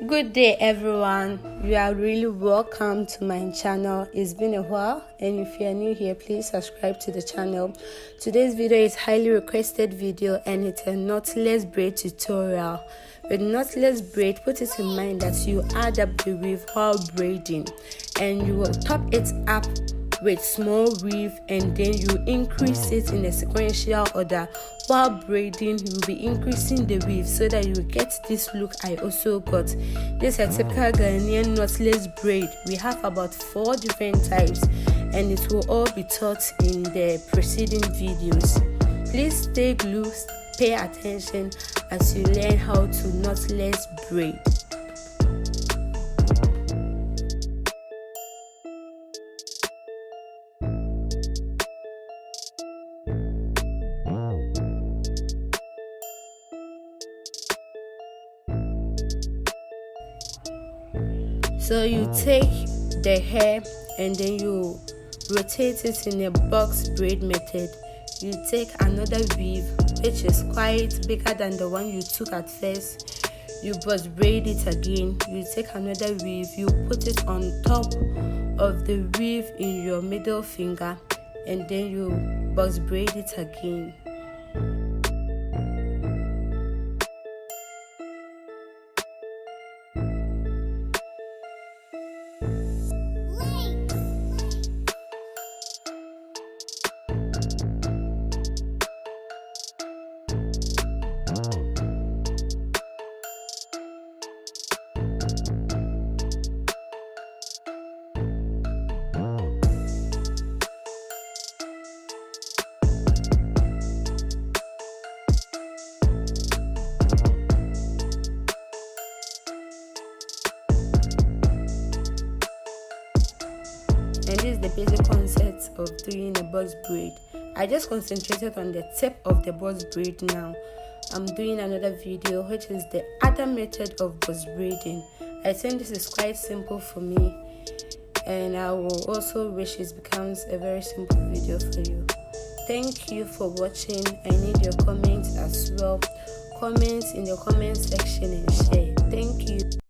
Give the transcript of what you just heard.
Good day everyone, you are really welcome to my channel. It's been a while, and if you are new here, please subscribe to the channel. Today's video is highly requested video and it's a knotless braid tutorial. With knotless braid, put it in mind that you add up the weave while braiding and you will top it up with small weave, and then you increase it in a sequential order. While braiding, you will be increasing the weave so that you will get this look I also got. This is a typical Ghanaian knotless braid. We have about 4 different types and it will all be taught in the preceding videos. Please stay glued, pay attention as you learn how to knotless braid. So you take the hair and then you rotate it in a box braid method. You take another weave which is quite bigger than the one you took at first. You box braid it again. You take another weave, you put it on top of the weave in your middle finger, and then you box braid it again. And this is the basic concept of doing a box braid. I just concentrated on the tip of the box braid. Now I'm doing another video which is the other method of box braiding. I think this is quite simple for me, and I will also wish it becomes a very simple video for you. Thank you for watching. I need your comments as well. Comment in the comment section and share. Thank you.